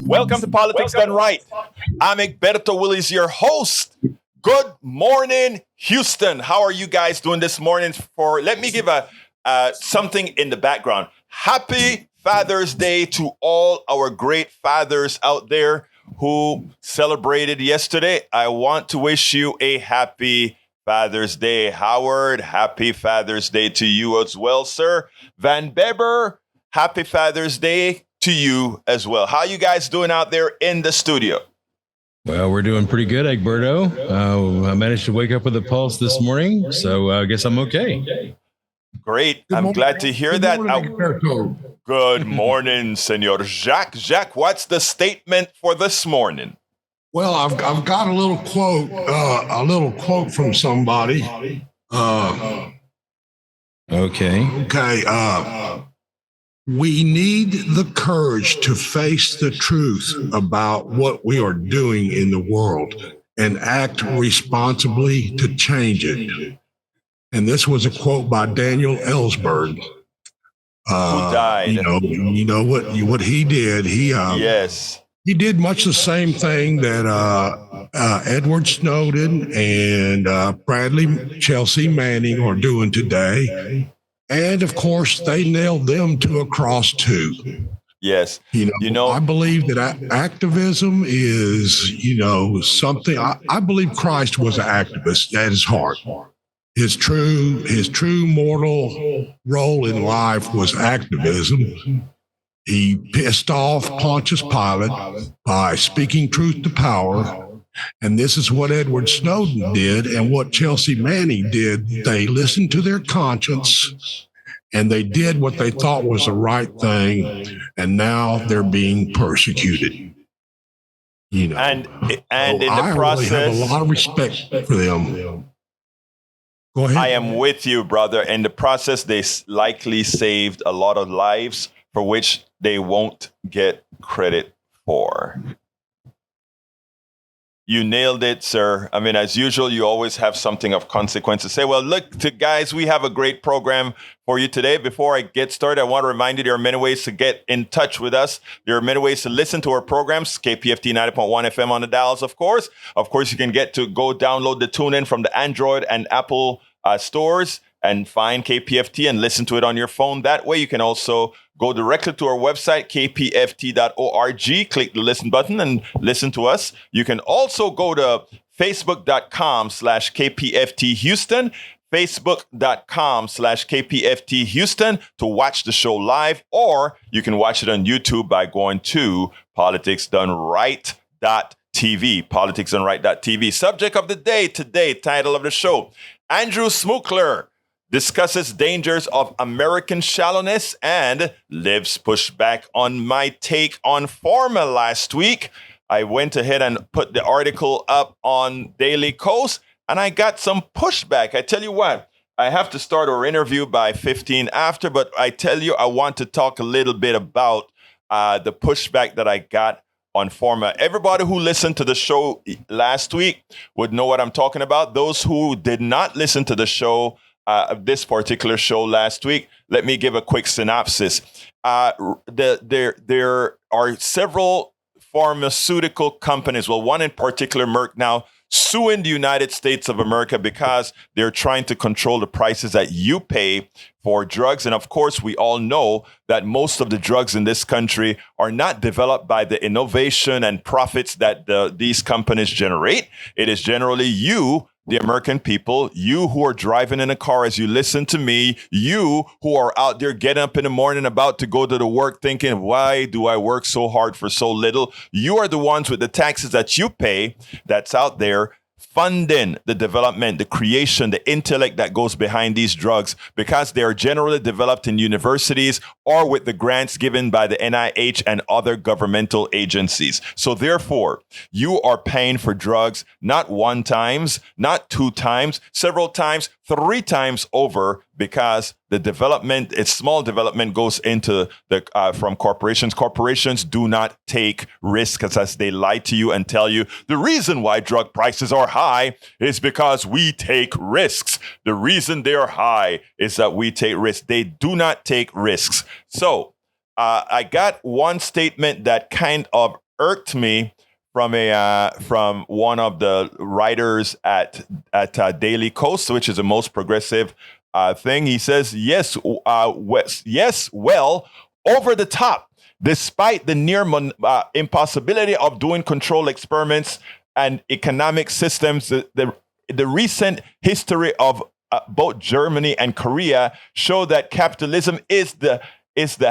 Welcome to Politics Done Right. I'm Egberto Willis, your host. Good morning, Houston. How are you guys doing this morning? Let me give a something in the background. Happy Father's Day to all our great fathers out there who celebrated yesterday. I want to wish you a happy Father's Day. Howard, happy Father's Day to you as well, sir. Van Beber, happy Father's Day to you as well. How you guys doing out there in the studio? Well, we're doing pretty good, Egberto. I managed to wake up with a pulse this morning, so I guess I'm okay. Great. I'm glad to hear that. Good morning, Senor Jacques. Jacques, what's the statement for this morning? Well, I've got a little quote from somebody. Okay. We need the courage to face the truth about what we are doing in the world and act responsibly to change it. And this was a quote by Daniel Ellsberg. Who died? You know what he did. Yes. He did much the same thing that Edward Snowden and Chelsea Manning are doing today. And of course, they nailed them to a cross too. Yes. I believe that activism is, something. I believe Christ was an activist at his heart. His true mortal role in life was activism. He pissed off Pontius Pilate by speaking truth to power. And this is what Edward Snowden did and what Chelsea Manning did. They listened to their conscience and they did what they thought was the right thing. And now they're being persecuted. And in the process, I really have a lot of respect for them. Go ahead. I am with you, brother. In the process, they likely saved a lot of lives for which they won't get credit for. You nailed it, sir. I mean, as usual, you always have something of consequence to say. Well, look, guys, we have a great program for you today. Before I get started, I want to remind you there are many ways to get in touch with us. There are many ways to listen to our programs. KPFT 90.1 FM on the dials, of course. Of course, you can go download the TuneIn from the Android and Apple stores and find KPFT and listen to it on your phone. That way, you can also go directly to our website, kpft.org, click the listen button and listen to us. You can also go to facebook.com/KPFT Houston, facebook.com/KPFT Houston to watch the show live, or you can watch it on YouTube by going to politicsdoneright.tv, politicsdoneright.tv. Subject of the day today, title of the show, Andrew Schmookler discusses dangers of American shallowness and Libs pushback on my take on pharma last week. I went ahead and put the article up on DailyKos, and I got some pushback. I tell you what, I have to start our interview by 15 after, but I tell you, I want to talk a little bit about the pushback that I got on pharma. Everybody who listened to the show last week would know what I'm talking about. Those who did not listen to the show, this particular show last week, let me give a quick synopsis. There are several pharmaceutical companies, well, one in particular, Merck, now suing the United States of America because they're trying to control the prices that you pay for drugs. And of course, we all know that most of the drugs in this country are not developed by the innovation and profits that these companies generate. It is generally you, the American people, you who are driving in a car as you listen to me, you who are out there getting up in the morning about to go to the work thinking, why do I work so hard for so little? You are the ones with the taxes that you pay that's out there funding the development, the creation, the intellect that goes behind these drugs, because they are generally developed in universities or with the grants given by the NIH and other governmental agencies. So therefore, you are paying for drugs not one times, not two times, several times, 3 times over, because the development, its small development, goes into the from corporations. Corporations do not take risks, as they lie to you and tell you the reason why drug prices are high is because we take risks. The reason they are high is that we take risks. They do not take risks. So I got one statement that kind of irked me from one of the writers at DailyKos, which is the most progressive thing. He says, yes, well, over the top, despite the near impossibility of doing control experiments and economic systems, the recent history of both Germany and Korea show that capitalism is the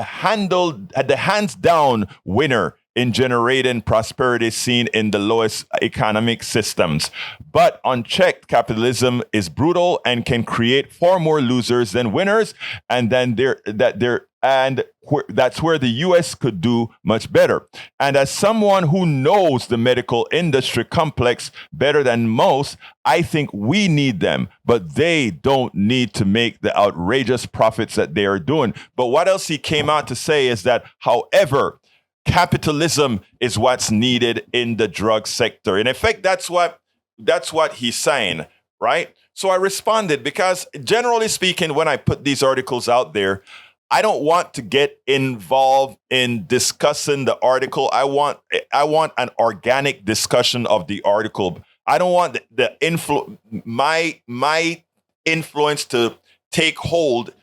hands down winner in generating prosperity seen in the lowest economic systems. But unchecked, capitalism is brutal and can create far more losers than winners. And then that's where the US could do much better. And as someone who knows the medical industry complex better than most, I think we need them, but they don't need to make the outrageous profits that they are doing. But what else he came out to say is that, however, capitalism is what's needed in the drug sector. In effect, that's what he's saying, right? So I responded because, generally speaking, when I put these articles out there, I don't want to get involved in discussing the article. I want an organic discussion of the article. I don't want my influence to take hold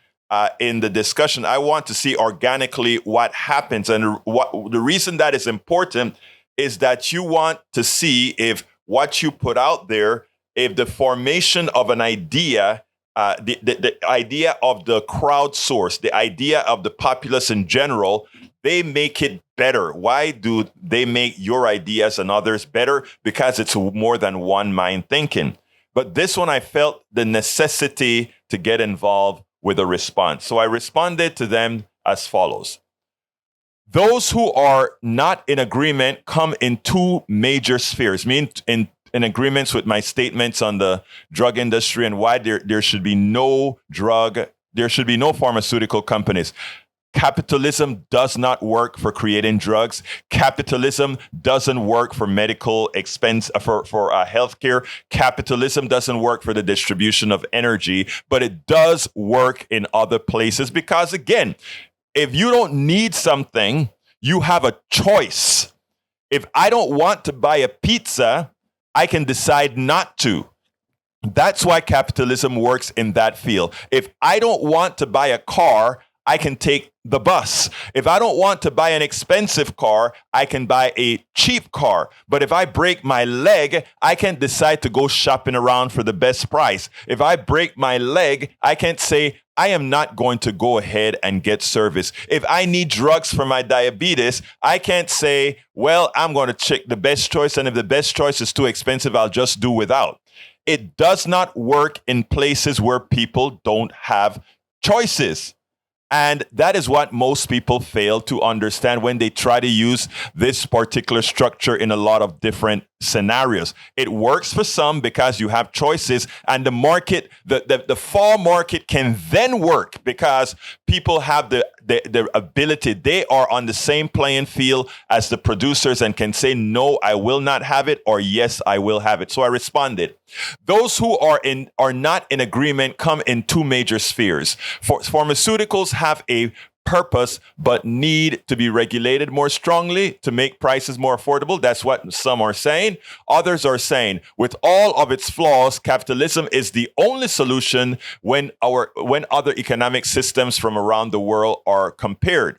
in the discussion. I want to see organically what happens. And the reason that is important is that you want to see if what you put out there, if the formation of an idea, the idea of the crowdsource, the idea of the populace in general, they make it better. Why do they make your ideas and others better? Because it's more than one mind thinking. But this one, I felt the necessity to get involved with a response. So I responded to them as follows. Those who are not in agreement come in two major spheres, in agreements with my statements on the drug industry and why there should be no pharmaceutical companies. Capitalism does not work for creating drugs. Capitalism doesn't work for medical expense, for healthcare. Capitalism doesn't work for the distribution of energy, but it does work in other places because, again, if you don't need something, you have a choice. If I don't want to buy a pizza, I can decide not to. That's why capitalism works in that field. If I don't want to buy a car, I can take the bus. If I don't want to buy an expensive car, I can buy a cheap car. But if I break my leg, I can't decide to go shopping around for the best price. If I break my leg, I can't say, I am not going to go ahead and get service. If I need drugs for my diabetes, I can't say, well, I'm going to check the best choice. And if the best choice is too expensive, I'll just do without. It does not work in places where people don't have choices. And that is what most people fail to understand when they try to use this particular structure in a lot of different scenarios. It works for some because you have choices, and the market, the fall market can then work because people have the ability. They are on the same playing field as the producers and can say, no, I will not have it, or yes, I will have it. So I responded. Those who are not in agreement come in two major spheres. Pharmaceuticals have a purpose, but need to be regulated more strongly to make prices more affordable. That's what some are saying. Others are saying, with all of its flaws, capitalism is the only solution when other economic systems from around the world are compared.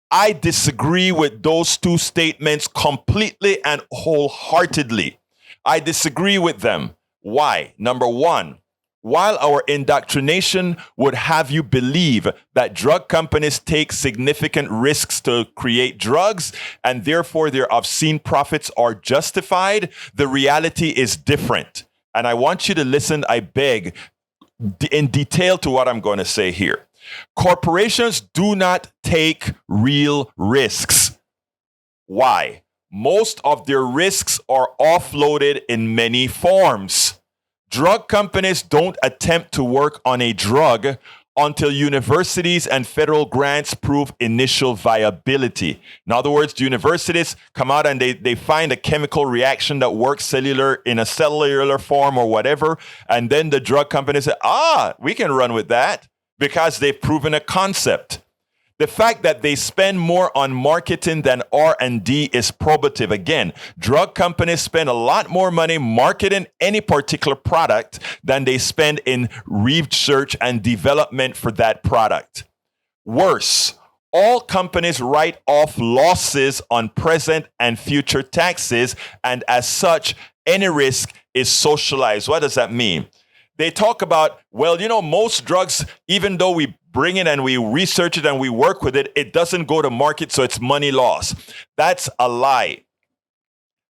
I disagree with those two statements completely and wholeheartedly. I disagree with them. Why? Number one, while our indoctrination would have you believe that drug companies take significant risks to create drugs and therefore their obscene profits are justified, the reality is different. And I want you to listen, I beg, in detail to what I'm going to say here. Corporations do not take real risks. Why? Most of their risks are offloaded in many forms. Drug companies don't attempt to work on a drug until universities and federal grants prove initial viability. In other words, the universities come out and they find a chemical reaction that works in a cellular form or whatever, and then the drug companies say, we can run with that because they've proven a concept. The fact that they spend more on marketing than R&D is probative. Again, drug companies spend a lot more money marketing any particular product than they spend in research and development for that product. Worse, all companies write off losses on present and future taxes, and as such, any risk is socialized. What does that mean? They talk about, well, most drugs, even though we bring it and we research it and we work with it, it doesn't go to market, so it's money loss. That's a lie.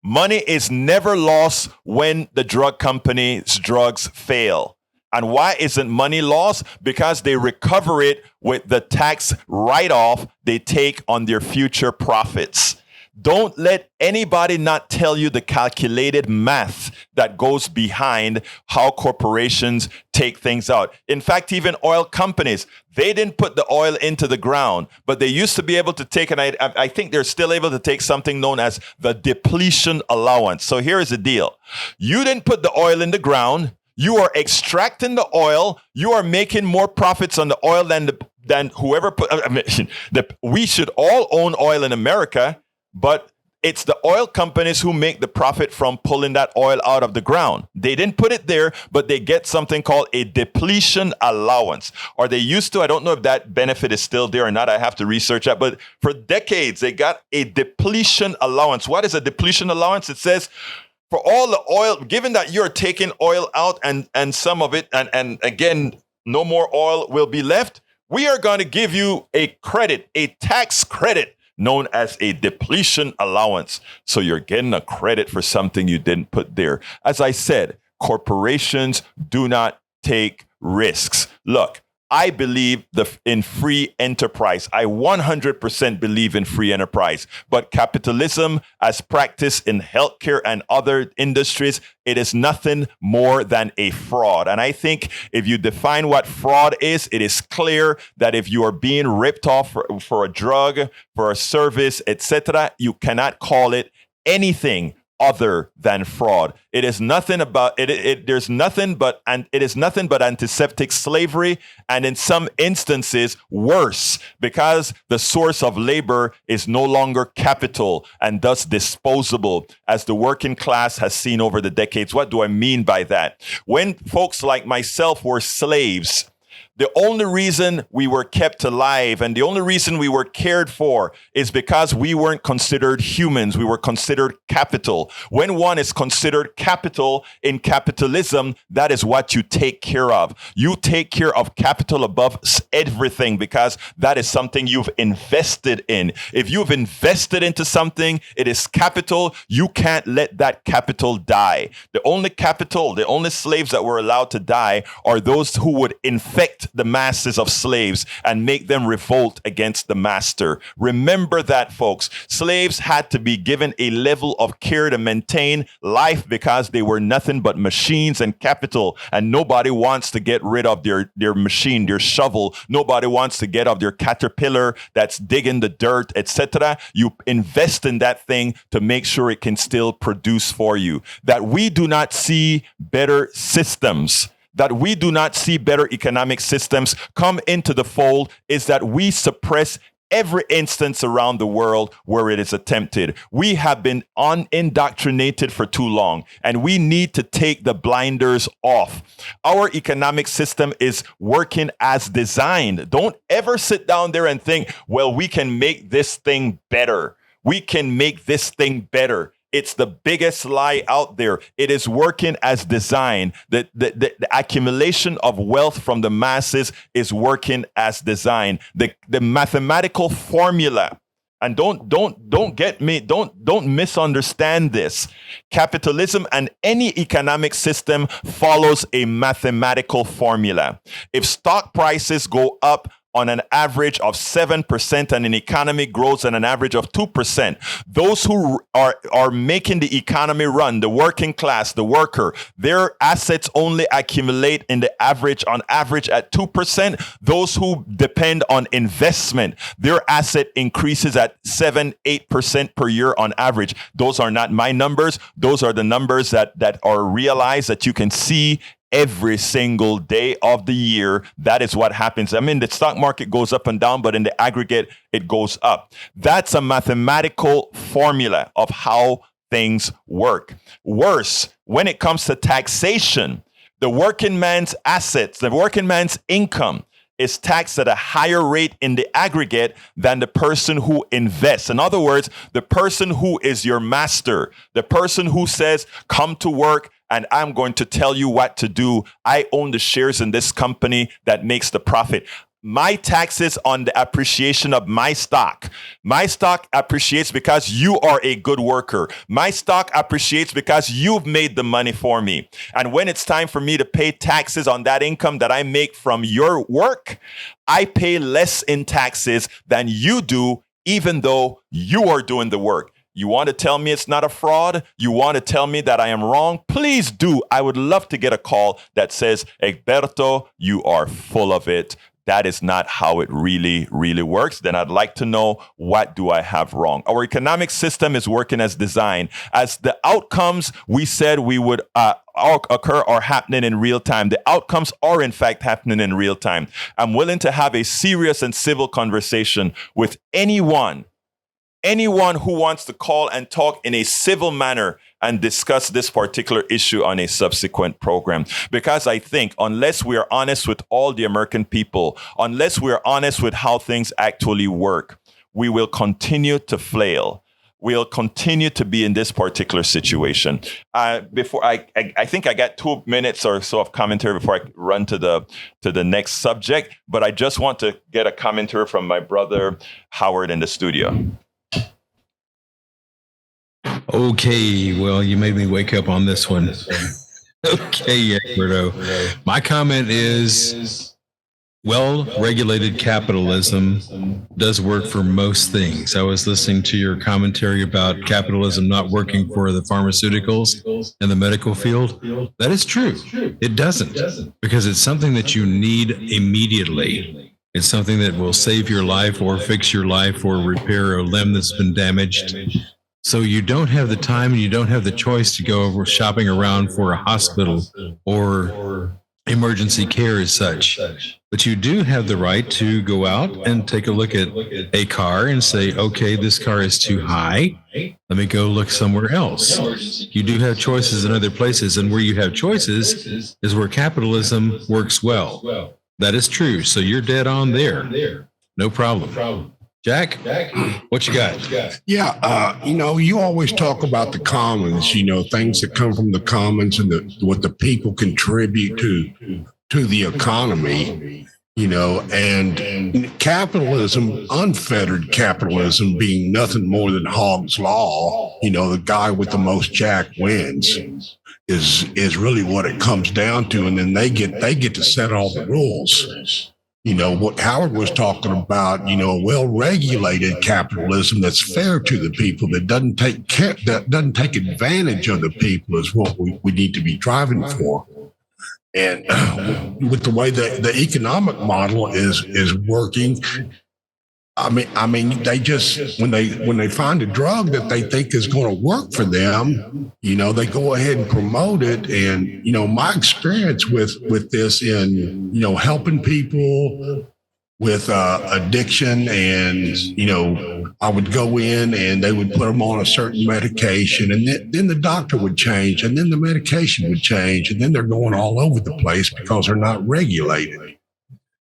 Money is never lost when the drug company's drugs fail. And why isn't money lost? Because they recover it with the tax write-off they take on their future profits. Don't let anybody not tell you the calculated math that goes behind how corporations take things out. In fact, even oil companies, they didn't put the oil into the ground, but they used to be able to take, and I think they're still able to take something known as the depletion allowance. So here's the deal. You didn't put the oil in the ground. You are extracting the oil. You are making more profits on the oil than whoever put. We should all own oil in America, but it's the oil companies who make the profit from pulling that oil out of the ground. They didn't put it there, but they get something called a depletion allowance. Or they used to. I don't know if that benefit is still there or not. I have to research that. But for decades, they got a depletion allowance. What is a depletion allowance? It says, for all the oil, given that you're taking oil out and some of it, and again, no more oil will be left, we are going to give you a credit, a tax credit known as a depletion allowance. So you're getting a credit for something you didn't put there. As I said, corporations do not take risks. Look, I believe in free enterprise. I 100% believe in free enterprise. But capitalism, as practiced in healthcare and other industries, it is nothing more than a fraud. And I think if you define what fraud is, it is clear that if you are being ripped off for a drug, for a service, etc., you cannot call it anything other than fraud. It is nothing about it. It is nothing but antiseptic slavery, and in some instances worse, because the source of labor is no longer capital and thus disposable, as the working class has seen over the decades. What do I mean by that? When folks like myself were slaves, the only reason we were kept alive and the only reason we were cared for is because we weren't considered humans. We were considered capital. When one is considered capital in capitalism, that is what you take care of. You take care of capital above everything because that is something you've invested in. If you've invested into something, it is capital. You can't let that capital die. The only slaves that were allowed to die are those who would infect the masses of slaves and make them revolt against the master. Remember that, folks. Slaves had to be given a level of care to maintain life because they were nothing but machines and capital, and nobody wants to get rid of their machine, their shovel. Nobody wants to get off their caterpillar that's digging the dirt, etc. You invest in that thing to make sure it can still produce for you. That we do not see better systems, that we do not see better economic systems come into the fold is that we suppress every instance around the world where it is attempted. We have been indoctrinated for too long, and we need to take the blinders off. Our economic system is working as designed. Don't ever sit down there and think, well, we can make this thing better. We can make this thing better. It's the biggest lie out there. It is working as designed. The accumulation of wealth from the masses is working as designed. The mathematical formula, and don't get me, don't misunderstand this. Capitalism and any economic system follows a mathematical formula. If stock prices go up on an average of 7% and an economy grows at an average of 2%. Those who are making the economy run, the working class, the worker, their assets only accumulate on average at 2%. Those who depend on investment, their asset increases at 7-8% per year on average. Those are not my numbers. Those are the numbers that are realized, that you can see every single day of the year. That is what happens. I mean, the stock market goes up and down, but in the aggregate, it goes up. That's a mathematical formula of how things work. Worse, when it comes to taxation, the working man's assets, the working man's income is taxed at a higher rate in the aggregate than the person who invests. In other words, the person who is your master, the person who says, come to work and I'm going to tell you what to do. I own the shares in this company that makes the profit. My taxes on the appreciation of my stock. My stock appreciates because you are a good worker. My stock appreciates because you've made the money for me. And when it's time for me to pay taxes on that income that I make from your work, I pay less in taxes than you do, even though you are doing the work. You want to tell me it's not a fraud? You want to tell me that I am wrong? Please do. I would love to get a call that says, Egberto, you are full of it. That is not how it really, really works. Then I'd like to know, what do I have wrong? Our economic system is working as designed. As the outcomes we said we would occur are happening in real time. The outcomes are, in fact, happening in real time. I'm willing to have a serious and civil conversation with anyone who wants to call and talk in a civil manner and discuss this particular issue on a subsequent program. Because I think unless we are honest with all the American people, unless we are honest with how things actually work, we will continue to flail. We'll continue to be in this particular situation. Before I think I got 2 minutes or so of commentary before I run to the next subject, but I just want to get a commentary from my brother Howard in the studio. Okay, well, you made me wake up on this one. Okay, Egberto. My comment is, well-regulated capitalism does work for most things. I was listening to your commentary about capitalism not working for the pharmaceuticals and the medical field. That is true. It doesn't, because it's something that you need immediately. It's something that will save your life or fix your life or repair a limb that's been damaged. So you don't have the time and you don't have the choice to go over shopping around for a hospital or emergency care as such. But you do have the right to go out and take a look at a car and say, okay, this car is too high. Let me go look somewhere else. You do have choices in other places. And where you have choices is where capitalism works well. That is true. So you're dead on there. No problem. Jack, what you got? Yeah, you always talk about the commons, things that come from the commons and what the people contribute to the economy, and capitalism, unfettered capitalism being nothing more than Hobbes' law, the guy with the most jack wins is really what it comes down to. And then they get to set all the rules. What Howard was talking about, well-regulated capitalism that's fair to the people, that doesn't take advantage of the people is what we need to be driving for. And with the way the economic model is working, I mean, they just when they find a drug that they think is going to work for them, they go ahead and promote it. And my experience with this in helping people with addiction, and I would go in and they would put them on a certain medication, and then the doctor would change, and then the medication would change, and then they're going all over the place because they're not regulated.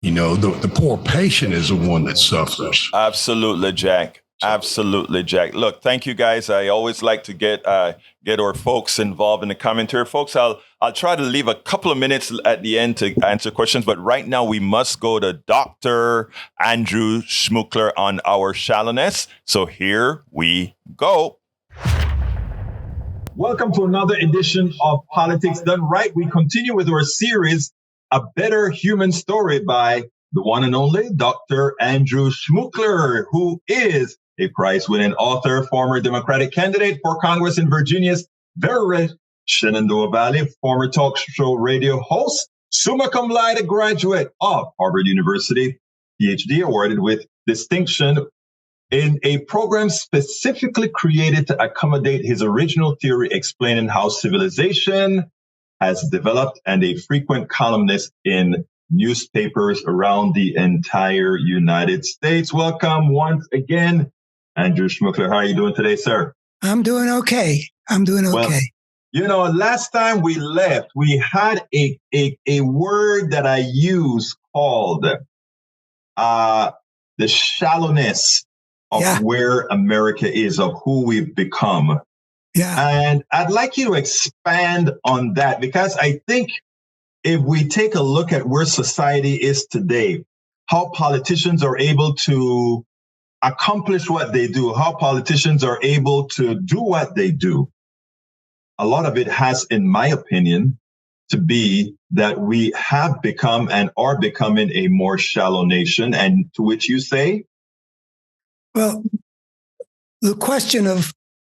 The poor patient is the one that suffers. Absolutely, Jack. Absolutely, Jack. Look, thank you, guys. I always like to get our folks involved in the commentary. Folks, I'll try to leave a couple of minutes at the end to answer questions, but right now we must go to Dr. Andrew Schmookler on our shallowness. So here we go. Welcome to another edition of Politics Done Right. We continue with our series, A Better Human Story, by the one and only Dr. Andrew Schmookler, who is a prize-winning author, former Democratic candidate for Congress in Virginia's very rich Shenandoah Valley, former talk show radio host, summa cum laude graduate of Harvard University, PhD awarded with distinction in a program specifically created to accommodate his original theory explaining how civilization has developed and a frequent columnist in newspapers around the entire United States. Welcome once again, Andrew Schmookler. How are you doing today, sir? I'm doing okay. Well, you know, last time we left, we had a word that I used called the shallowness of where America is, of who we've become. Yeah. And I'd like you to expand on that, because I think if we take a look at where society is today, how politicians are able to accomplish what they do, how politicians are able to do what they do, a lot of it has, in my opinion, to be that we have become and are becoming a more shallow nation. And to which you say? Well, the question of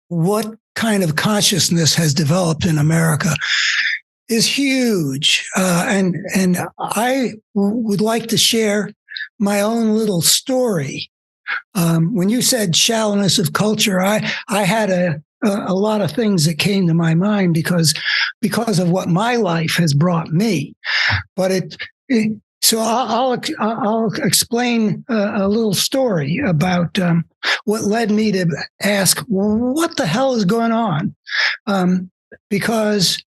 what kind of consciousness has developed in America is huge. And I would like to share my own little story. When you said shallowness of culture, I had a lot of things that came to my mind because of what my life has brought me. But so I'll explain a little story about what led me to ask, what the hell is going on? Because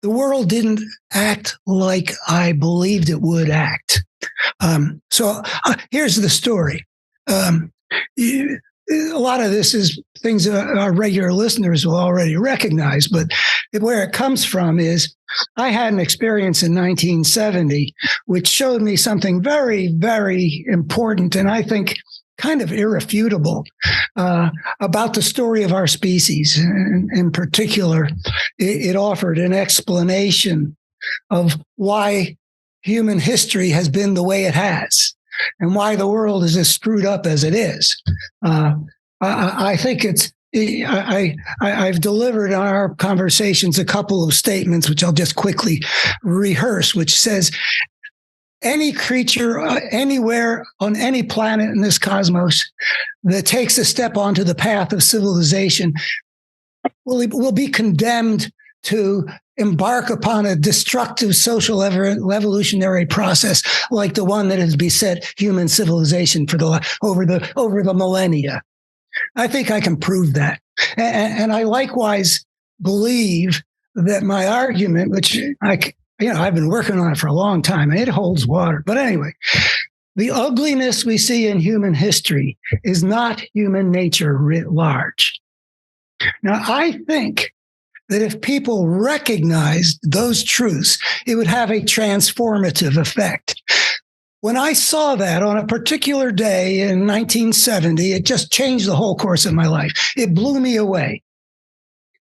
the world didn't act like I believed it would act. So here's the story. A lot of this is things that our regular listeners will already recognize, but where it comes from is I had an experience in 1970, which showed me something very, very important, and I think kind of irrefutable, about the story of our species. In particular, it offered an explanation of why human history has been the way it has, and why the world is as screwed up as it is. I think I've delivered in our conversations a couple of statements, which I'll just quickly rehearse, which says any creature anywhere on any planet in this cosmos that takes a step onto the path of civilization will be condemned to embark upon a destructive social evolutionary process like the one that has beset human civilization for over the millennia. I think I can prove that. And I likewise believe that my argument, which I've been working on it for a long time, and it holds water. But anyway, the ugliness we see in human history is not human nature writ large. Now, I think that if people recognized those truths, it would have a transformative effect. When I saw that on a particular day in 1970, it just changed the whole course of my life. It blew me away.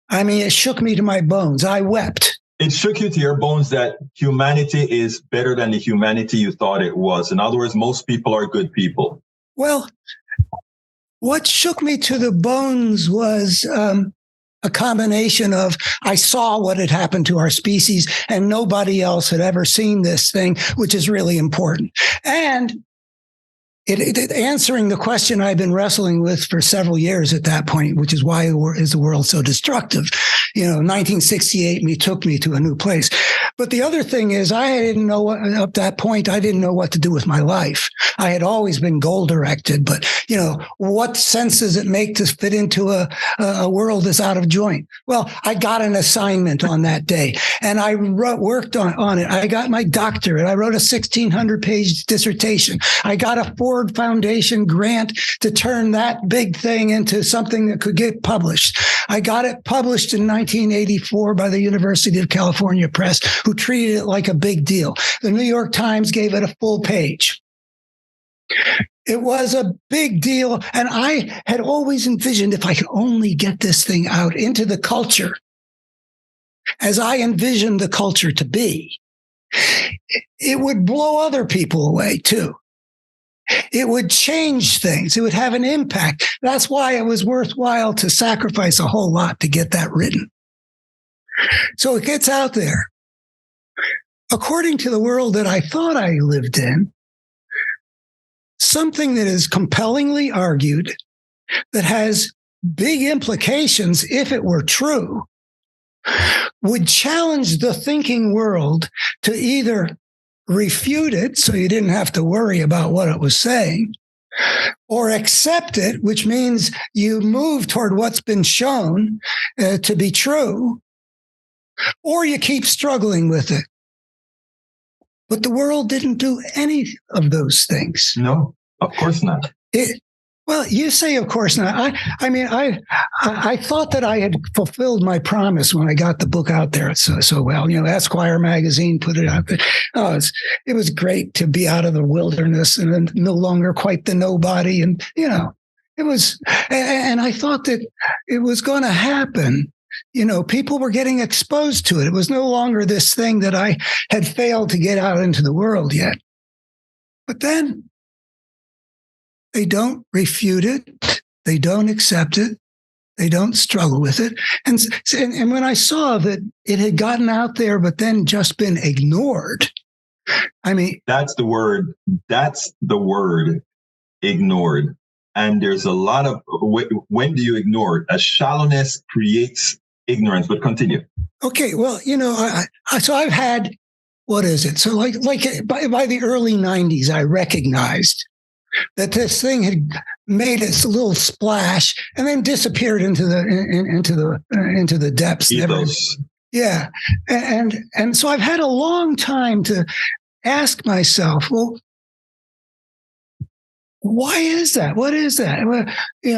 I mean, it shook me to my bones. I wept. It shook you to your bones that humanity is better than the humanity you thought it was. In other words, most people are good people. Well, what shook me to the bones was a combination of I saw what had happened to our species and nobody else had ever seen this thing, which is really important. And it answering the question I've been wrestling with for several years at that point, which is why is the world so destructive? 1968 took me to a new place. But the other thing is I didn't know up that point, I didn't know what to do with my life. I had always been goal-directed, but, what sense does it make to fit into a world that's out of joint? Well, I got an assignment on that day, and I worked on it. I got my doctorate. I wrote a 1,600-page dissertation. I got a Ford Foundation grant to turn that big thing into something that could get published. I got it published in 1984 by the University of California Press, who treated it like a big deal. The New York Times gave it a full page. It was a big deal. And I had always envisioned if I could only get this thing out into the culture as I envisioned the culture to be, it would blow other people away too. It would change things. It would have an impact. That's why it was worthwhile to sacrifice a whole lot to get that written. So it gets out there. According to the world that I thought I lived in, something that is compellingly argued, that has big implications if it were true, would challenge the thinking world to either refute it so you didn't have to worry about what it was saying, or accept it, which means you move toward what's been shown to be true, or you keep struggling with it. But the world didn't do any of those things. No, of course not. Well, you say, of course not. I thought that I had fulfilled my promise when I got the book out there so well. Esquire magazine put it out there. It was great to be out of the wilderness and no longer quite the nobody. And, it was, and I thought that it was going to happen. People were getting exposed to it. It was no longer this thing that I had failed to get out into the world yet. But then, they don't refute it. They don't accept it. They don't struggle with it. And when I saw that it had gotten out there, but then just been ignored, that's the word. That's the word, ignored. And there's a lot of, when do you ignore it? A shallowness creates ignorance, but continue. Okay. Well, so I've had, what is it? So like by the early 90s, I recognized that this thing had made its little splash and then disappeared into the depths. Yeah, and so I've had a long time to ask myself, well, why is that? What is that? Well,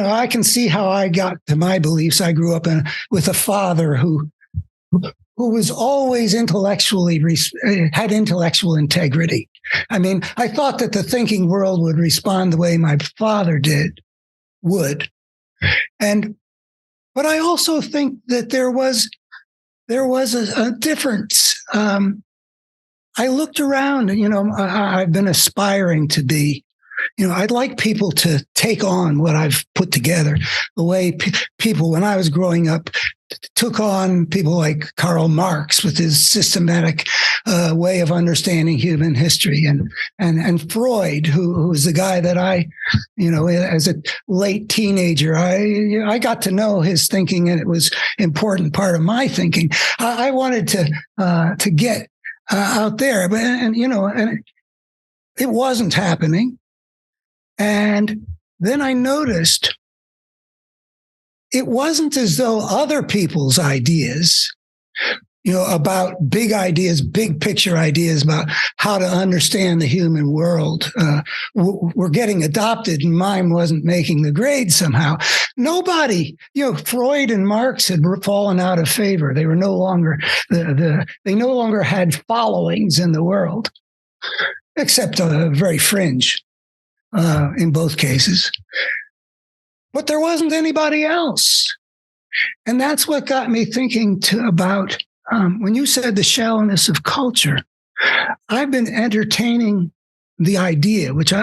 I can see how I got to my beliefs. I grew up with a father who was always had intellectual integrity. I thought that the thinking world would respond the way my father would. But I also think that there was a difference. I looked around, I've been aspiring to be, I'd like people to take on what I've put together, the way people, when I was growing up, took on people like Karl Marx with his systematic way of understanding human history, and Freud, who was the guy that I, as a late teenager, I got to know his thinking, and it was an important part of my thinking. I wanted to get out there, but and it wasn't happening. And then I noticed it wasn't as though other people's ideas, about big ideas, big picture ideas about how to understand the human world were getting adopted, and mine wasn't making the grade somehow. Nobody, Freud and Marx had fallen out of favor. They were no longer they no longer had followings in the world, except a very fringe in both cases. But there wasn't anybody else. And that's what got me thinking about when you said the shallowness of culture. I've been entertaining the idea, which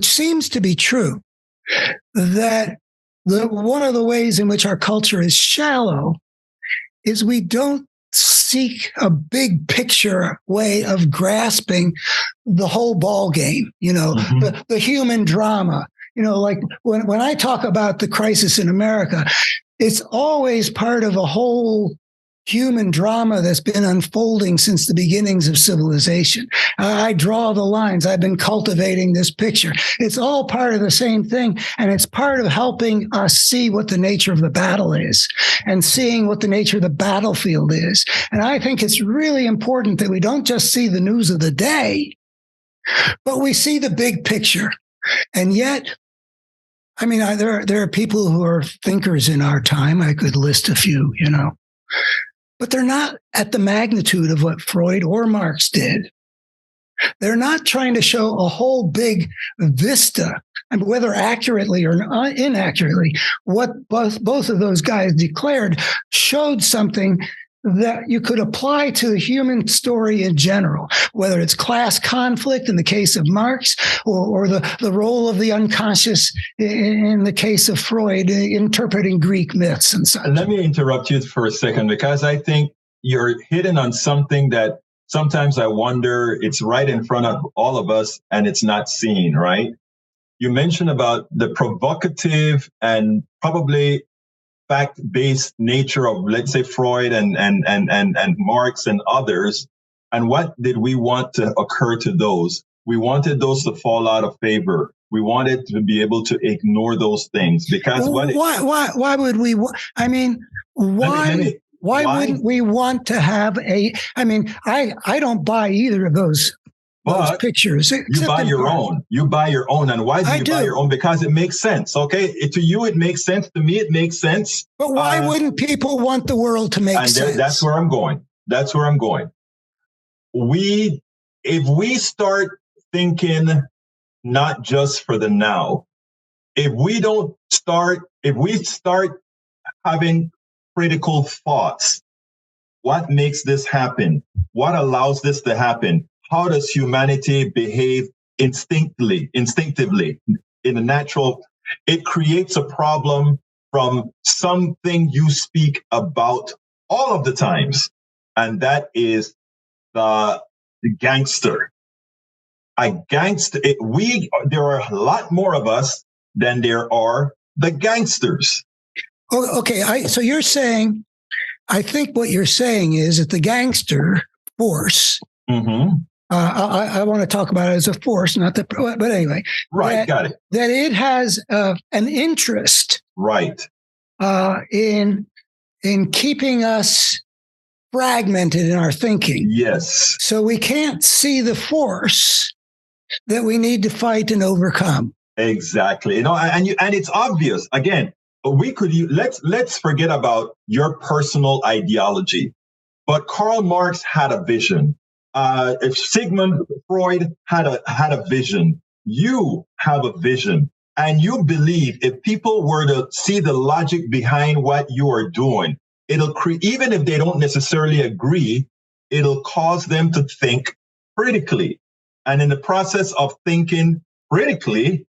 seems to be true, that one of the ways in which our culture is shallow is we don't seek a big picture way of grasping the whole ball game, the human drama. Like when I talk about the crisis in America, it's always part of a whole human drama that's been unfolding since the beginnings of civilization. I draw the lines. I've been cultivating this picture. It's all part of the same thing. And it's part of helping us see what the nature of the battle is and seeing what the nature of the battlefield is. And I think it's really important that we don't just see the news of the day, but we see the big picture. And yet, there are people who are thinkers in our time. I could list a few, but they're not at the magnitude of what Freud or Marx did. They're not trying to show a whole big vista, and whether accurately or inaccurately, what both of those guys declared showed something that you could apply to the human story in general, whether it's class conflict in the case of Marx or the role of the unconscious in the case of Freud, interpreting Greek myths and such. Let me interrupt you for a second, because I think you're hitting on something that sometimes I wonder, it's right in front of all of us and it's not seen, right? You mentioned about the provocative and probably fact-based nature of, let's say, Freud and Marx and others. And what did we want to occur to those? We wanted those to fall out of favor. We wanted to be able to ignore those things because why would we? I mean, why wouldn't we want to have a? I mean, I don't buy either of those pictures. You buy your own. You buy your own. And why do you buy your own? Because it makes sense. Okay. To you, it makes sense. To me, it makes sense. But why wouldn't people want the world to make sense? That's where I'm going. If we start thinking not just for the now, if we start having critical thoughts, what makes this happen? What allows this to happen? How does humanity behave instinctively in a natural? It creates a problem from something you speak about all of the times, and that is the gangster. There are a lot more of us than there are the gangsters. Oh, okay. So you're saying, I think what you're saying is that the gangster force. Mm-hmm. I want to talk about it as a force, not the. But anyway, right? Got it. That it has an interest, right, in keeping us fragmented in our thinking. Yes. So we can't see the force that we need to fight and overcome. Exactly. And it's obvious. Again, let's forget about your personal ideology. But Karl Marx had a vision. If Sigmund Freud had a vision, you have a vision, and you believe if people were to see the logic behind what you are doing, it'll even if they don't necessarily agree, it'll cause them to think critically. And in the process of thinking critically,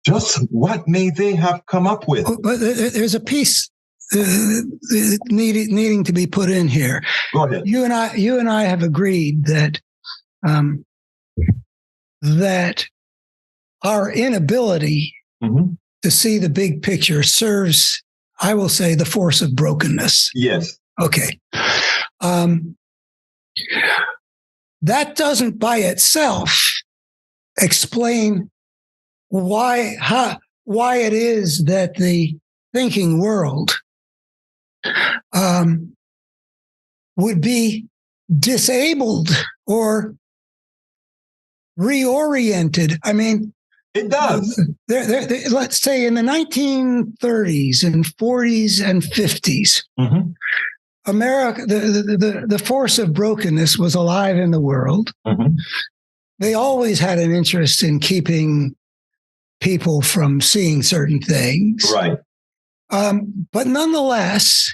just what may they have come up with? But there's a piece needing to be put in here. Go ahead. You and I have agreed that that our inability to see the big picture serves, I will say, the force of brokenness. Yes. Okay. That doesn't by itself explain why it is that the thinking world would be disabled or reoriented. I mean, it does. Let's say in the 1930s and 40s and 50s, America, the force of brokenness was alive in the world. They always had an interest in keeping people from seeing certain things. Right. But nonetheless,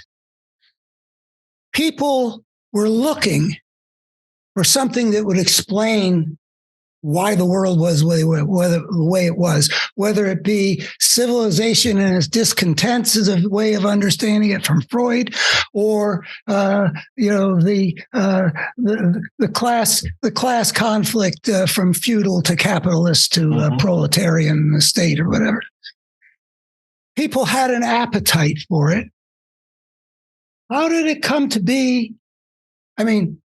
people were looking for something that would explain why the world was the way it was, whether it be civilization and its discontents as a way of understanding it from Freud, or the class conflict from feudal to capitalist to proletarian state or whatever. People had an appetite for it. How did it come to be? I mean,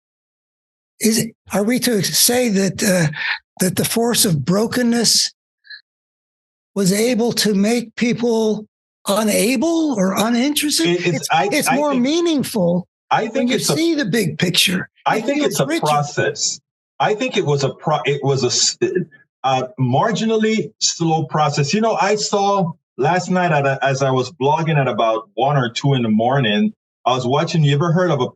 are we to say that that the force of brokenness was able to make people unable or uninterested? It's more meaningful. I think when you see the big picture. I think it's a process. I think it was a marginally slow process. I saw last night as I was blogging at about 1 or 2 in the morning, I was watching. You ever heard of a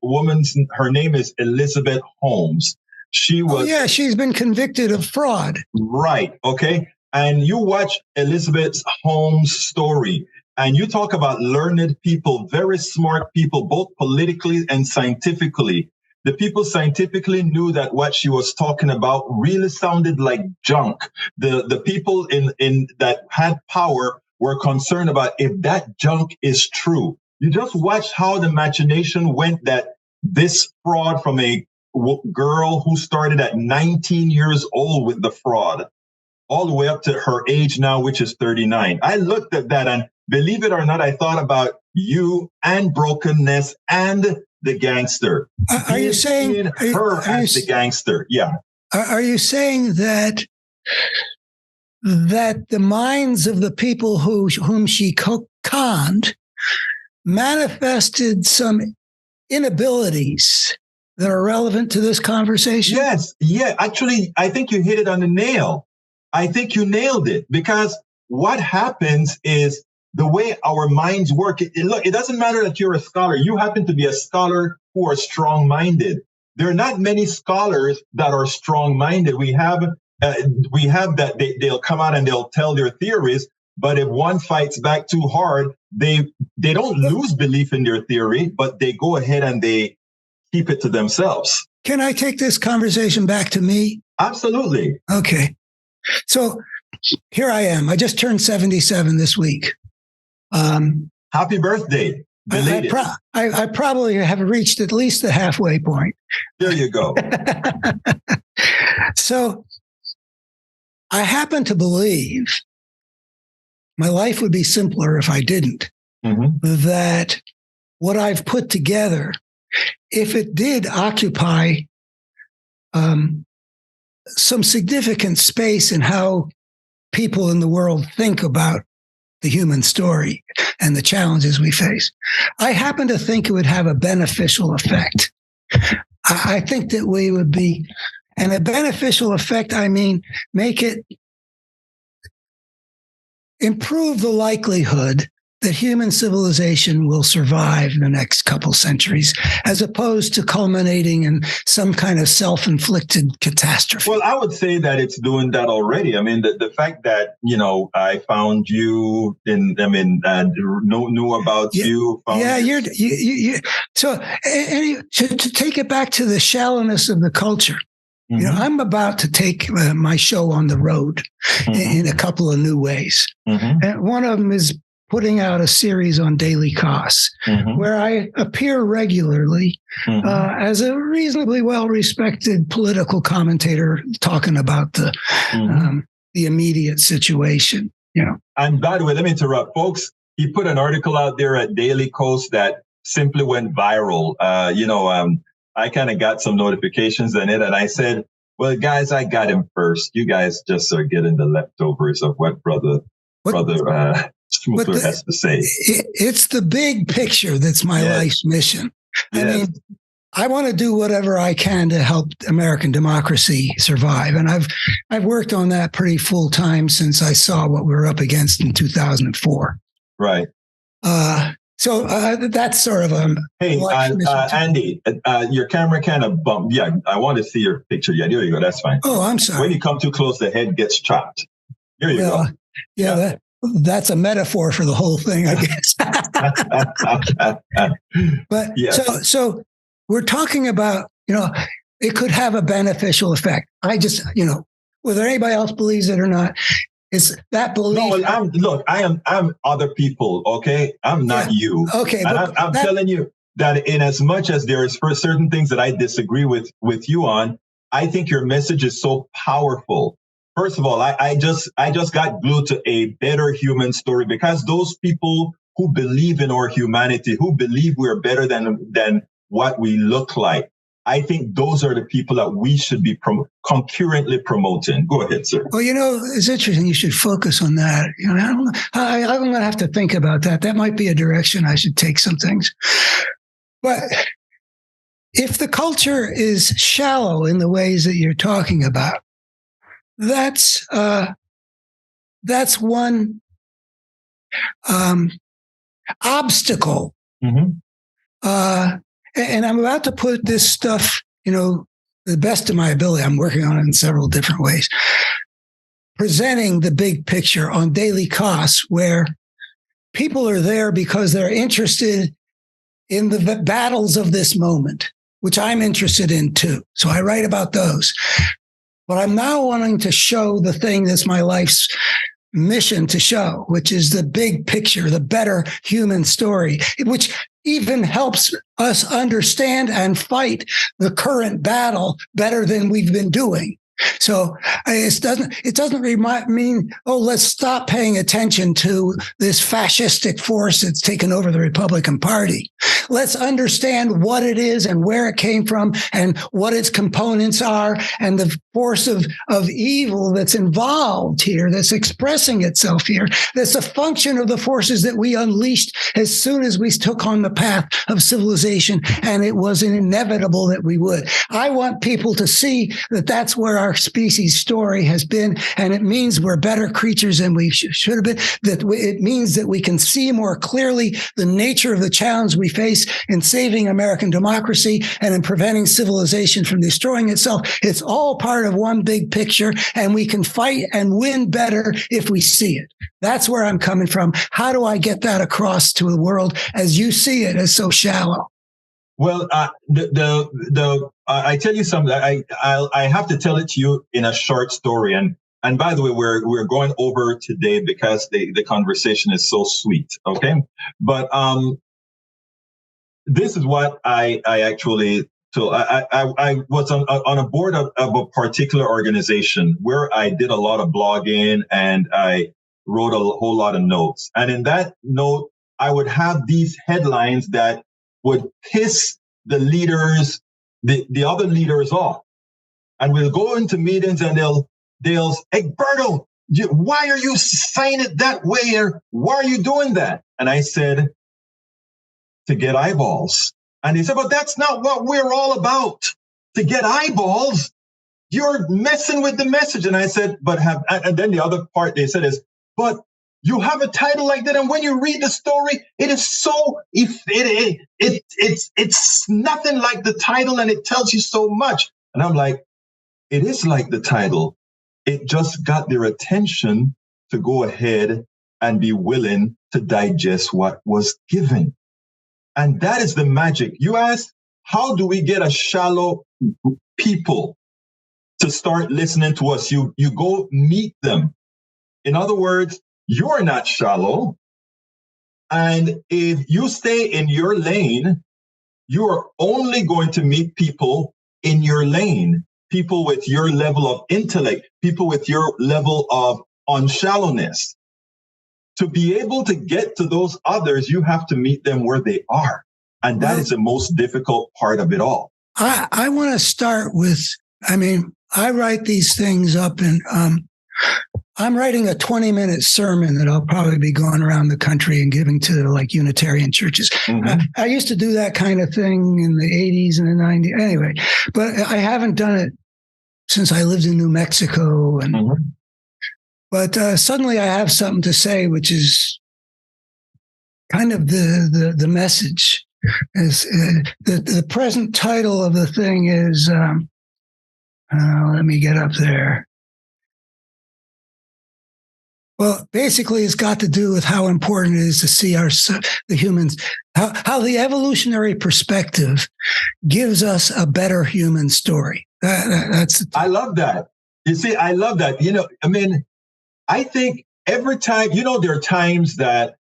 woman's? Her name is Elizabeth Holmes. She was. She's been convicted of fraud. Right. Okay. And you watch Elizabeth Holmes' story, and you talk about learned people, very smart people, both politically and scientifically. The people scientifically knew that what she was talking about really sounded like junk. The people in that had power were concerned about if that junk is true. You just watch how the machination went that this fraud from a girl who started at 19 years old with the fraud all the way up to her age now, which is 39. I looked at that, and believe it or not, I thought about you and brokenness and the gangster. Are you saying the gangster? Yeah. Are you saying that the minds of the people whom she conned manifested some inabilities that are relevant to this conversation? Yes. Yeah. Actually, I think you hit it on the nail. I think you nailed it, because what happens is the way our minds work. Look, it doesn't matter that you're a scholar. You happen to be a scholar who are strong-minded. There are not many scholars that are strong-minded. We have that they'll come out and they'll tell their theories, but if one fights back too hard, they don't lose belief in their theory, but they go ahead and they keep it to themselves. Can I take this conversation back to me? Absolutely. Okay. So here I am. I just turned 77 this week. Happy birthday. I probably have reached at least the halfway point. There you go. So I happen to believe my life would be simpler if I didn't. That what I've put together, if it did occupy some significant space in how people in the world think about the human story and the challenges we face, I happen to think it would have a beneficial effect. I think that we would be, and a beneficial effect, I mean, make it improve the likelihood that human civilization will survive the next couple centuries, as opposed to culminating in some kind of self-inflicted catastrophe. Well, I would say that it's doing that already. I mean, the fact that, I found you knew about you. So to take it back to the shallowness of the culture, I'm about to take my show on the road in a couple of new ways. And one of them is putting out a series on DailyKos, where I appear regularly as a reasonably well-respected political commentator talking about the immediate situation. And by the way, let me interrupt, folks. He put an article out there at DailyKos that simply went viral. I kind of got some notifications in it, and I said, "Well, guys, I got him first. You guys just are getting the leftovers of what brother Schmookler has to say." It's the big picture that's my life's mission. Yes. I mean, I want to do whatever I can to help American democracy survive, and I've worked on that pretty full time since I saw what we were up against in 2004. Right. So that's sort of a... Hey, Andy, your camera kind of bumped. Yeah, I want to see your picture. Yeah, there you go. That's fine. Oh, I'm sorry. When you come too close, the head gets chopped. Here you go. Yeah, that's a metaphor for the whole thing, I guess. But yes. So we're talking about, it could have a beneficial effect. I just, whether anybody else believes it or not, it's that belief. No, I'm other people. Okay. I'm not you. Okay. And I'm telling you that in as much as there is for certain things that I disagree with you on, I think your message is so powerful. First of all, I just got glued to a better human story, because those people who believe in our humanity, who believe we're better than what we look like, I think those are the people that we should be concurrently promoting. Go ahead, sir. Well, it's interesting. You should focus on that. I'm going to have to think about that. That might be a direction I should take some things. But if the culture is shallow in the ways that you're talking about, that's one obstacle. And I'm about to put this stuff, the best of my ability. I'm working on it in several different ways. Presenting the big picture on DailyKos, where people are there because they're interested in the battles of this moment, which I'm interested in too. So I write about those. But I'm now wanting to show the thing that's my life's mission to show, which is the big picture, the better human story, which even helps us understand and fight the current battle better than we've been doing. So it doesn't mean, oh, let's stop paying attention to this fascistic force that's taken over the Republican Party. Let's understand what it is and where it came from and what its components are and the force of evil that's involved here, that's expressing itself here. That's a function of the forces that we unleashed as soon as we took on the path of civilization, and it was inevitable that we would. I want people to see that that's where our species story has been, and it means we're better creatures than we should have been. It means that we can see more clearly the nature of the challenge we face in saving American democracy and in preventing civilization from destroying itself. It's all part of one big picture, and we can fight and win better if we see it. That's where I'm coming from. How do I get that across to the world as you see it as so shallow? Well, I tell you something. I have to tell it to you in a short story. And by the way, we're going over today because the conversation is so sweet. Okay, but this is what I actually. So I was on a board of a particular organization where I did a lot of blogging and I wrote a whole lot of notes. And in that note, I would have these headlines that would piss the leaders, the other leaders off. And we'll go into meetings and they'll hey, Berto, why are you saying it that way? Or why are you doing that? And I said, to get eyeballs. And he said, but that's not what we're all about. To get eyeballs, you're messing with the message. And I said, and then the other part they said is, but you have a title like that, and when you read the story, it is so it's nothing like the title, and it tells you so much. And I'm like, it is like the title. It just got their attention to go ahead and be willing to digest what was given. And that is the magic. You ask, how do we get a shallow people to start listening to us? You go meet them. In other words, you're not shallow. And if you stay in your lane, you're only going to meet people in your lane, people with your level of intellect, people with your level of unshallowness. To be able to get to those others, you have to meet them where they are. And that is the most difficult part of it all. I want to start with, I write these things up and I'm writing a 20-minute sermon that I'll probably be going around the country and giving to like Unitarian churches. Mm-hmm. I used to do that kind of thing in the 80s and the 90s anyway, but I haven't done it since I lived in New Mexico. And mm-hmm. But suddenly I have something to say, which is kind of the message. The present title of the thing is, let me get up there. Well, basically, it's got to do with how important it is to see the humans, how the evolutionary perspective gives us a better human story. I love that. You see, I love that. I think every time, there are times that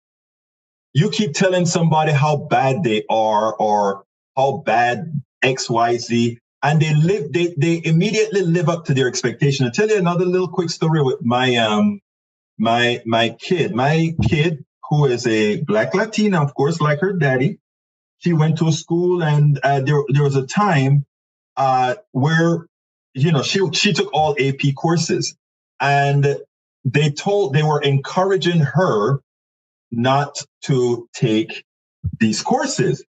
you keep telling somebody how bad they are or how bad XYZ, and they immediately live up to their expectation. I'll tell you another little quick story with my kid, who is a Black Latina, of course, like her daddy. She went to a school, and there was a time where she took all AP courses, and they were encouraging her not to take these courses.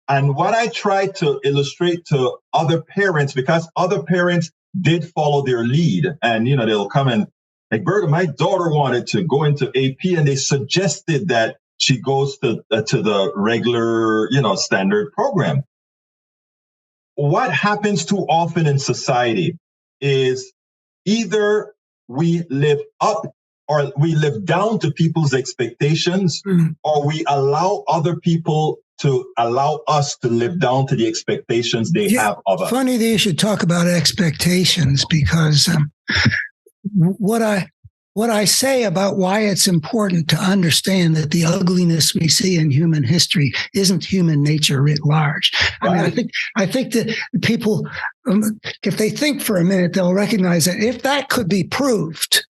And what I tried to illustrate to other parents, because other parents did follow their lead, and they'll come and like, Berta, my daughter wanted to go into AP, and they suggested that she goes to the regular, standard program. What happens too often in society is either we live up or we live down to people's expectations, or we allow other people to allow us to live down to the expectations they have of us. Funny that you should talk about expectations, because what I what I say about why it's important to understand that the ugliness we see in human history isn't human nature writ large. I mean, I think that people, if they think for a minute, they'll recognize that if that could be proved,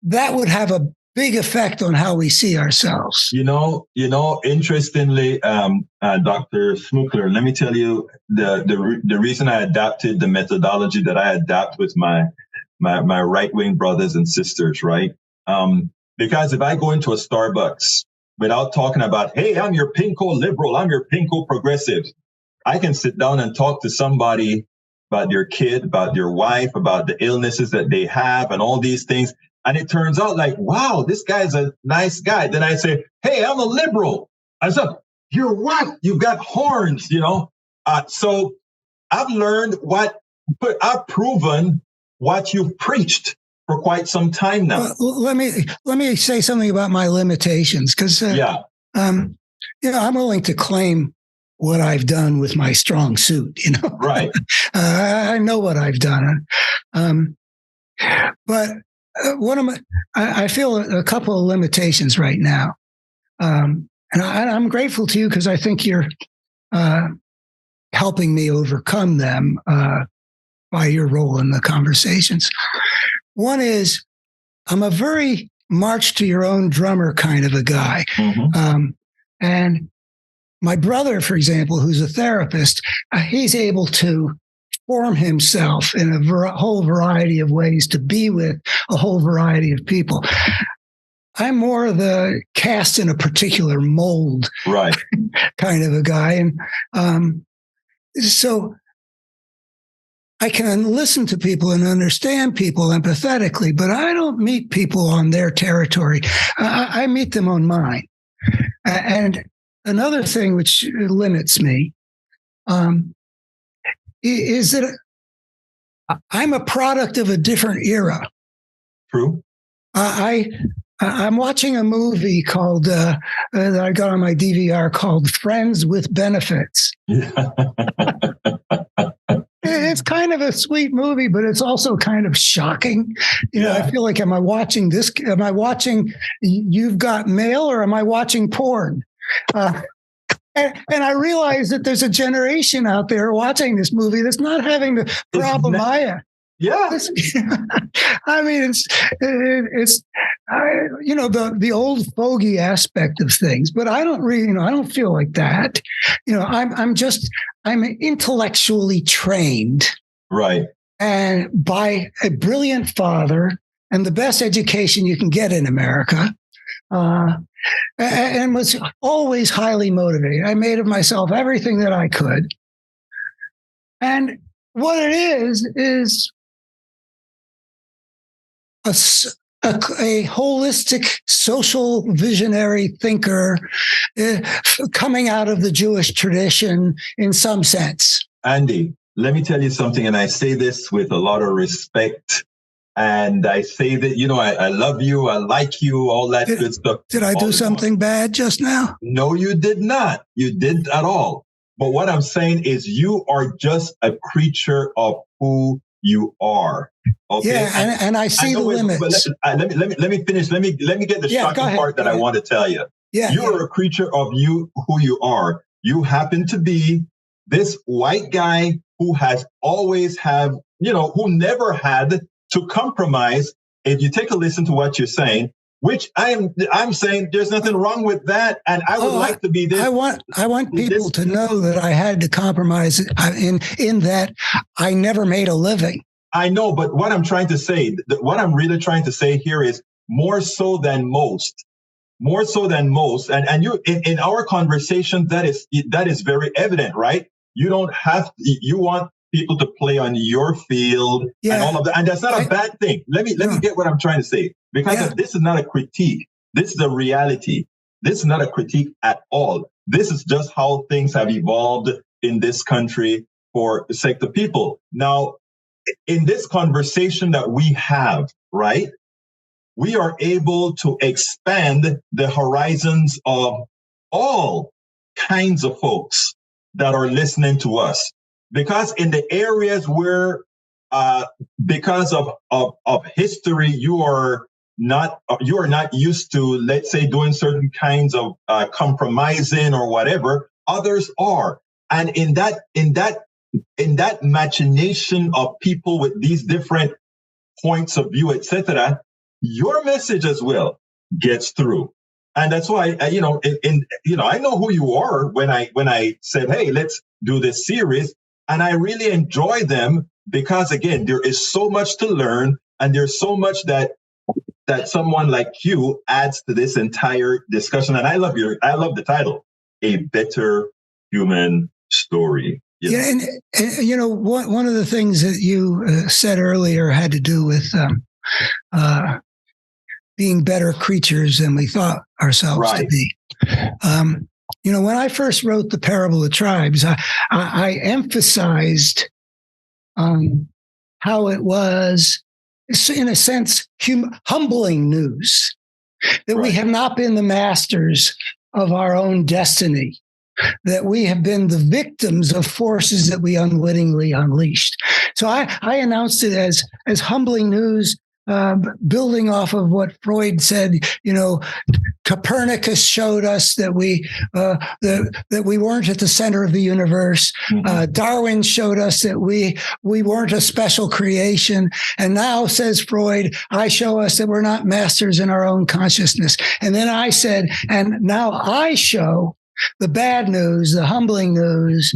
that would have a big effect on how we see ourselves. Interestingly, Dr. Schmookler, let me tell you the reason I adapted the methodology that I adapt with my right-wing brothers and sisters, right? Because if I go into a Starbucks without talking about, hey, I'm your pinko liberal, I'm your pinko progressive, I can sit down and talk to somebody about your kid, about your wife, about the illnesses that they have and all these things. And it turns out like, wow, this guy's a nice guy. Then I say, hey, I'm a liberal. I said, you're what? You've got horns, So I've learned I've proven what you've preached for quite some time now. Well, let me say something about my limitations, because I'm willing to claim what I've done with my strong suit. Right. I know what I've done, but I feel a couple of limitations right now, and I'm grateful to you because I think you're helping me overcome them by your role in the conversations. One is I'm a very march to your own drummer kind of a guy. Mm-hmm. And my brother, for example, who's a therapist, he's able to form himself in a whole variety of ways to be with a whole variety of people. I'm more the cast in a particular mold, right, kind of a guy. And so I can listen to people and understand people empathetically, but I don't meet people on their territory. I meet them on mine. And another thing which limits me is that I'm a product of a different era. True. I'm watching a movie called that I got on my DVR called Friends with Benefits. It's kind of a sweet movie, but it's also kind of shocking. I feel like, am I watching this? Am I watching You've Got Mail, or am I watching porn? And I realize that there's a generation out there watching this movie that's not having the problem I have. Yeah. I mean, it's the old fogey aspect of things, but I don't really, I don't feel like that. I'm intellectually trained. Right. And by a brilliant father and the best education you can get in America. And was always highly motivated. I made of myself everything that I could. And what it is a holistic social visionary thinker coming out of the Jewish tradition in some sense. Andy, let me tell you something, and I say this with a lot of respect. And I say that, I love you, I like you, all that good stuff. Did I do something bad just now? No, you did not. You didn't at all. But what I'm saying is you are just a creature of who you are. Okay. Yeah, and I see the limits. Let me finish. Let me get the shocking part that I want to tell you. Yeah, you are a creature of who you are. You happen to be this white guy who has always who never had to compromise. If you take a listen to what you're saying, which I'm saying there's nothing wrong with that, and I would like to be this. I want people to know that I had to compromise in that I never made a living. I know, but what I'm trying to say, what I'm really trying to say here is more so than most, and you in our conversation that is very evident, right? You don't have you want people to play on your field and all of that. And that's not a bad thing. Let me get what I'm trying to say, because this is not a critique. This is a reality. This is not a critique at all. This is just how things have evolved in this country for the sake of people. Now, in this conversation that we have, right, we are able to expand the horizons of all kinds of folks that are listening to us. Because in the areas where because of history, you are not used to, let's say, doing certain kinds of compromising or whatever. Others are, and in that machination of people with these different points of view, etc., your message as well gets through. And that's why, I know who you are when I said, hey, let's do this series. And I really enjoy them because, again, there is so much to learn, and there's so much that someone like you adds to this entire discussion. And I love the title, A Better Human Story. Yeah, and one of the things that you said earlier had to do with being better creatures than we thought ourselves to be. When I first wrote The Parable of Tribes, I emphasized how it was, in a sense, humbling news, that we have not been the masters of our own destiny, that we have been the victims of forces that we unwittingly unleashed. So I announced it as humbling news, building off of what Freud said. Copernicus showed us that we weren't at the center of the universe. Darwin showed us that we weren't a special creation. And now, says Freud, I show us that we're not masters in our own consciousness. And then I said, and now I show the bad news, the humbling news,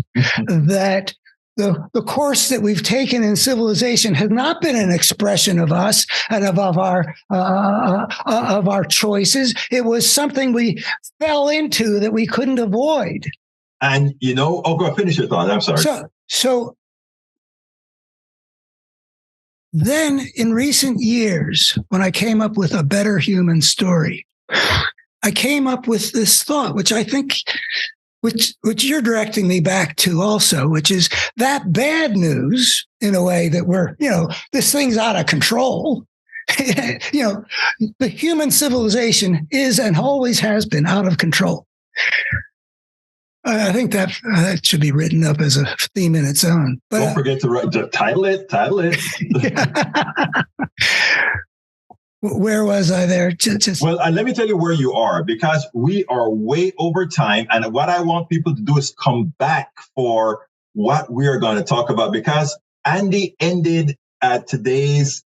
that the course that we've taken in civilization has not been an expression of us and of our choices. It was something we fell into that we couldn't avoid. And go finish your thought. I'm sorry. So then, in recent years, when I came up with A Better Human Story, I came up with this thought, which I think, which you're directing me back to also, which is that bad news, in a way, that we're, this thing's out of control. The human civilization is and always has been out of control. I think that should be written up as a theme in its own. But don't forget to title it. Where was I there? Well, let me tell you where you are, because we are way over time. And what I want people to do is come back for what we are going to talk about, because Andy ended today's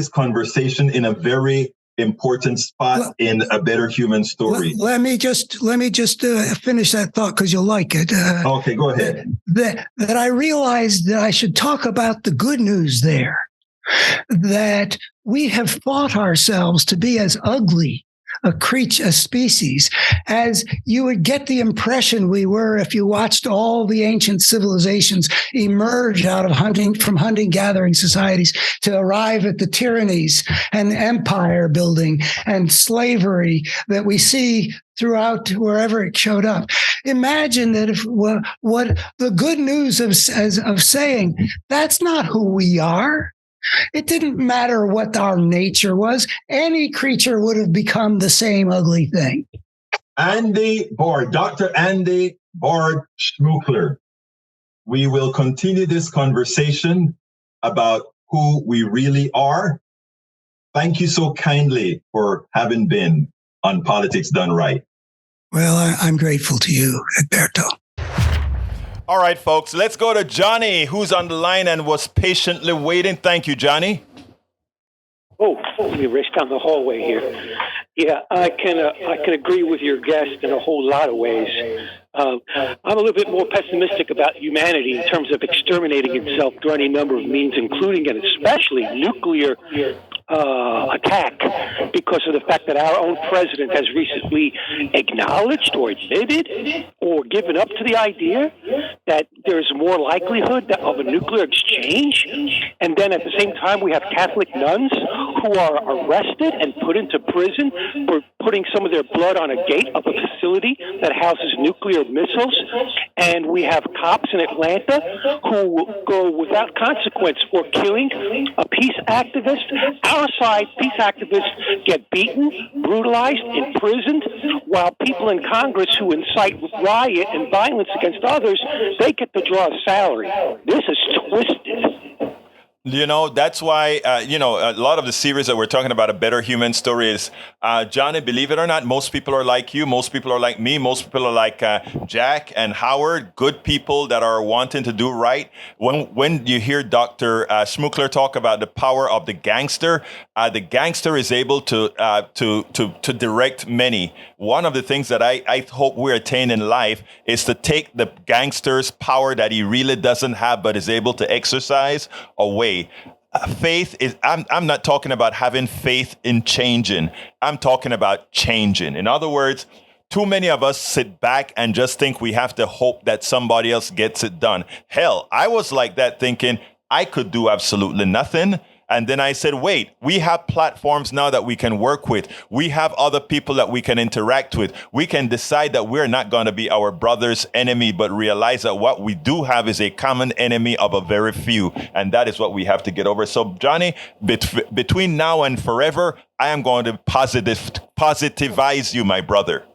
conversation in a very important spot in A Better Human Story. Let me just finish that thought, because you'll like it. Okay, go ahead. That I realized that I should talk about the good news there, that we have fought ourselves to be as ugly a species as you would get the impression we were if you watched all the ancient civilizations emerge out of hunting-gathering societies to arrive at the tyrannies and empire building and slavery that we see throughout wherever it showed up. Imagine that if what the good news of saying that's not who we are. It didn't matter what our nature was. Any creature would have become the same ugly thing. Dr. Andy Bard Schmookler. We will continue this conversation about who we really are. Thank you so kindly for having been on Politics Done Right. Well, I'm grateful to you, Egberto. All right, folks, let's go to Johnny, who's on the line and was patiently waiting. Thank you, Johnny. Let me race down the hallway here. Yeah, I can agree with your guest in a whole lot of ways. I'm a little bit more pessimistic about humanity in terms of exterminating itself through any number of means, including and especially nuclear attack, because of the fact that our own president has recently acknowledged or admitted or given up to the idea that there's more likelihood of a nuclear exchange. And then at the same time, we have Catholic nuns who are arrested and put into prison for putting some of their blood on a gate of a facility that houses nuclear missiles. And we have cops in Atlanta who go without consequence for killing a peace activist. Our side, peace activists get beaten, brutalized, imprisoned, while people in Congress who incite riot and violence against others, they get to draw a salary. This is twisted. You know, that's why, a lot of the series that we're talking about, A Better Human Story, is, Johnny, believe it or not, most people are like you. Most people are like me. Most people are like Jack and Howard, good people that are wanting to do right. When you hear Dr. Schmookler talk about the power of the gangster is able to direct many. One of the things that I hope we attain in life is to take the gangster's power that he really doesn't have but is able to exercise away. Faith is, I'm not talking about having faith in changing. I'm talking about changing. In other words, too many of us sit back and just think we have to hope that somebody else gets it done. Hell, I was like that, thinking I could do absolutely nothing. And then I said, wait, we have platforms now that we can work with. We have other people that we can interact with. We can decide that we're not going to be our brother's enemy, but realize that what we do have is a common enemy of a very few. And that is what we have to get over. So, Johnny, between now and forever, I am going to positivize you, my brother.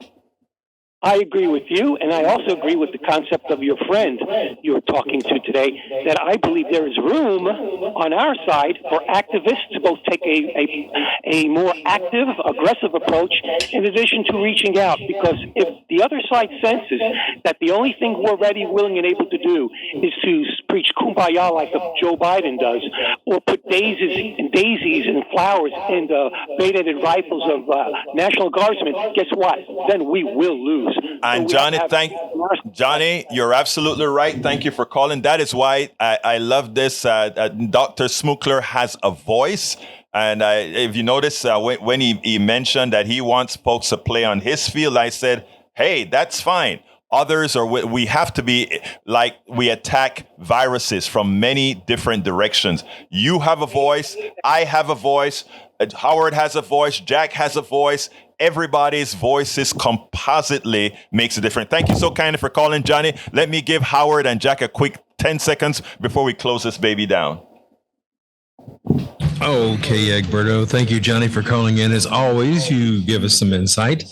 I agree with you, and I also agree with the concept of your friend you were talking to today, that I believe there is room on our side for activists to both take a more active, aggressive approach in addition to reaching out, because if the other side senses that the only thing we're ready, willing, and able to do is to preach kumbaya like Joe Biden does, or put daisies and flowers in the bayoneted rifles of National Guardsmen, guess what? Then we will lose. And Johnny, you're absolutely right. Thank you for calling. That is why I love this. Dr. Schmookler has a voice. And if you notice, when he mentioned that he wants folks to play on his field, I said, hey, that's fine. Others are, we have to be like, we attack viruses from many different directions. You have a voice. I have a voice. Howard has a voice. Jack has a voice. Everybody's voices compositely makes a difference. Thank you so kindly for calling, Johnny. Let me give Howard and Jack a quick 10 seconds before we close this baby down. Okay, Egberto. Thank you, Johnny, for calling in. As always, you give us some insight.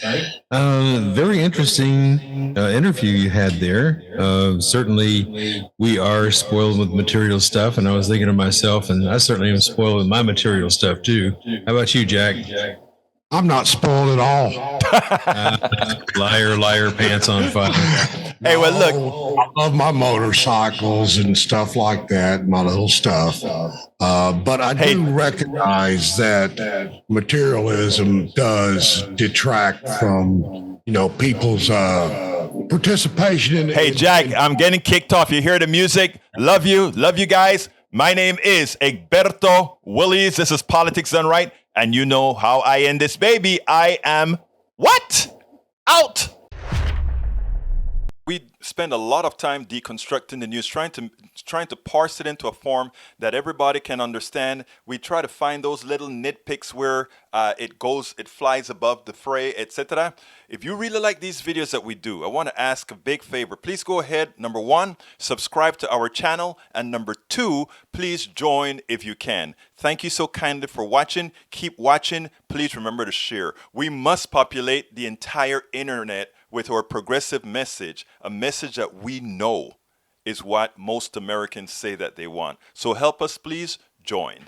Very interesting interview you had there. Certainly, we are spoiled with material stuff, and I was thinking to myself, and I certainly am spoiled with my material stuff, too. How about you, Jack? I'm not spoiled at all. Liar, pants on fire. Hey, well, look. I love my motorcycles and stuff like that, my little stuff. But I do recognize that materialism does detract from, people's participation in. Hey, Jack, I'm getting kicked off. You hear the music? Love you guys. My name is Egberto Willies. This is Politics Done Right. And you know how I end this baby. I am what? Out. We spend a lot of time deconstructing the news, trying to parse it into a form that everybody can understand. We try to find those little nitpicks where it flies above the fray, etc. If you really like these videos that we do, I want to ask a big favor. Please go ahead. Number 1, subscribe to our channel. And number 2, please join if you can. Thank you so kindly for watching. Keep watching. Please remember to share. We must populate the entire internet with our progressive message, a message that we know is what most Americans say that they want. So help us, please join.